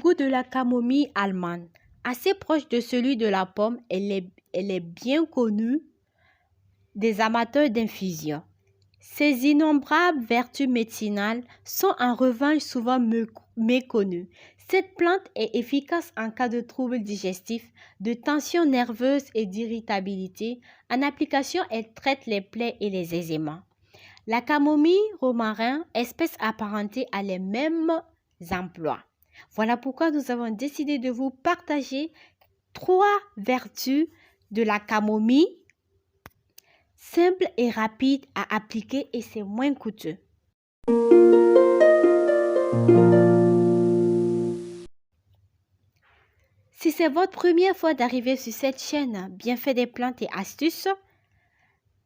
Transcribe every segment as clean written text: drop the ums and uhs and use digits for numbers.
goût de la camomille allemande, assez proche de celui de la pomme, elle est bien connue des amateurs d'infusion. Ses innombrables vertus médicinales sont en revanche souvent méconnues. Cette plante est efficace en cas de troubles digestifs, de tension nerveuse et d'irritabilité. En application, elle traite les plaies et les eczémas. La camomille romarin, espèce apparentée, a les mêmes emplois. Voilà pourquoi nous avons décidé de vous partager 3 vertus de la camomille, simple et rapide à appliquer et c'est moins coûteux. Si c'est votre première fois d'arriver sur cette chaîne Bienfaits des plantes et astuces,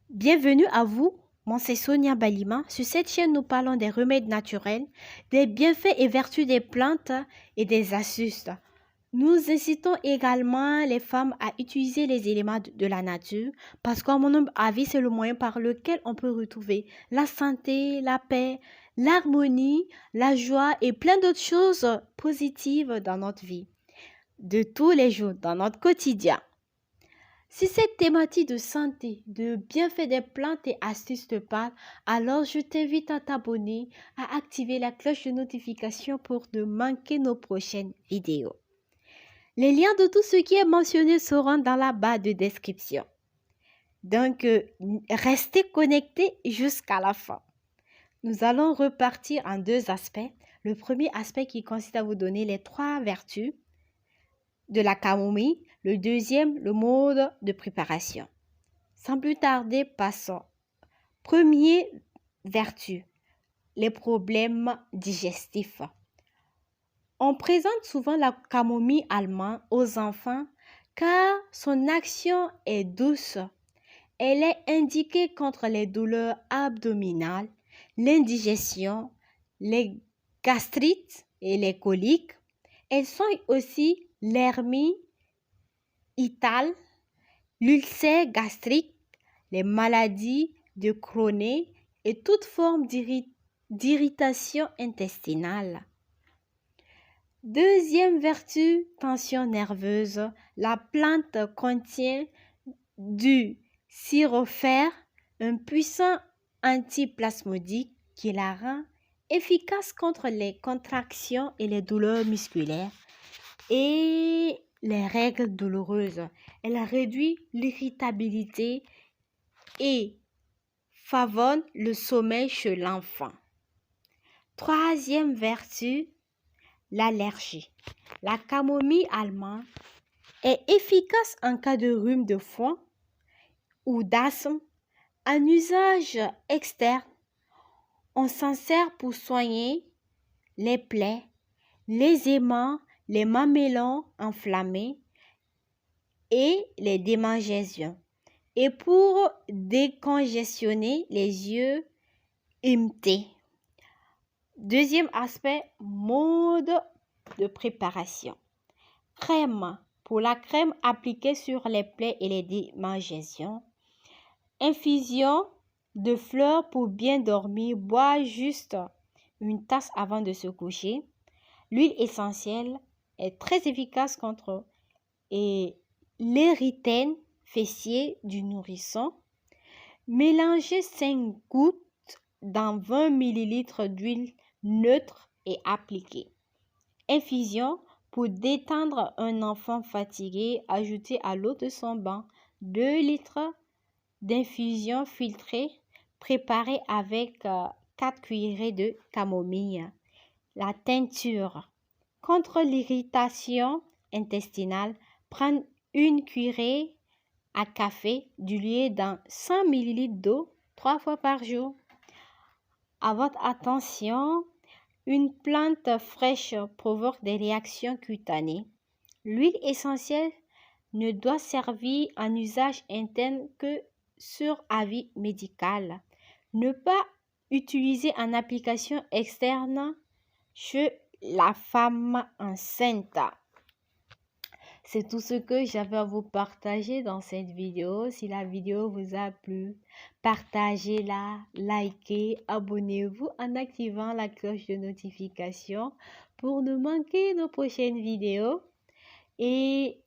bienvenue à vous. Moi, c'est Sonia Balima. Sur cette chaîne, nous parlons des remèdes naturels, des bienfaits et vertus des plantes et des astuces. Nous incitons également les femmes à utiliser les éléments de la nature parce qu'à mon avis, c'est le moyen par lequel on peut retrouver la santé, la paix, l'harmonie, la joie et plein d'autres choses positives dans notre vie, de tous les jours, dans notre quotidien. Si cette thématique de santé, de bienfaits des plantes et astuces te parle, alors je t'invite à t'abonner, à activer la cloche de notification pour ne manquer nos prochaines vidéos. Les liens de tout ce qui est mentionné seront dans la barre de description. Donc, restez connectés jusqu'à la fin. Nous allons repartir en 2 aspects. Le premier aspect qui consiste à vous donner les 3 vertus de la camomille. Le deuxième, le mode de préparation. Sans plus tarder, passons. Première vertu, les problèmes digestifs. On présente souvent la camomille allemande aux enfants car son action est douce. Elle est indiquée contre les douleurs abdominales, l'indigestion, les gastrites et les coliques. Elle soigne aussi l'hernie hiatale, l'ulcère gastrique, les maladies de Crohn et toute forme d'irritation intestinale. Deuxième vertu, tension nerveuse. La plante contient du syrofère, un puissant antiplasmodique qui la rend efficace contre les contractions et les douleurs musculaires et les règles douloureuses. Elle réduit l'irritabilité et favorise le sommeil chez l'enfant. Troisième vertu, l'allergie. La camomille allemande est efficace en cas de rhume de foin ou d'asthme. En usage externe, on s'en sert pour soigner les plaies, les eczémas, les mamelons enflammés et les démangeaisons et pour décongestionner les yeux émietés. Deuxième aspect, mode de préparation. Crème. Pour la crème appliquée sur les plaies et les démangeaisons. Infusion de fleurs pour bien dormir. Boire juste une tasse avant de se coucher. L'huile essentielle est très efficace contre l'érythème fessier du nourrisson. Mélangez 5 gouttes dans 20 ml d'huile neutre et appliquée. Infusion pour détendre un enfant fatigué. Ajoutez à l'eau de son bain 2 litres d'infusion filtrée préparée avec 4 cuillerées de camomille. La teinture. Contre l'irritation intestinale, prendre une cuillerée à café diluée dans 100 ml d'eau 3 fois par jour. À votre attention, une plante fraîche provoque des réactions cutanées. L'huile essentielle ne doit servir en usage interne que sur avis médical. Ne pas utiliser en application externe chez la femme enceinte. C'est tout ce que j'avais à vous partager dans cette vidéo. Si la vidéo vous a plu, partagez-la, likez, abonnez-vous en activant la cloche de notification pour ne manquer nos prochaines vidéos. Et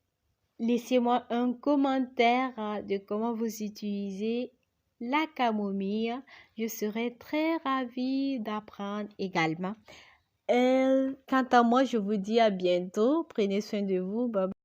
laissez-moi un commentaire de comment vous utilisez la camomille. Je serai très ravie d'apprendre également. Quant à moi, je vous dis à bientôt. Prenez soin de vous. Bye bye.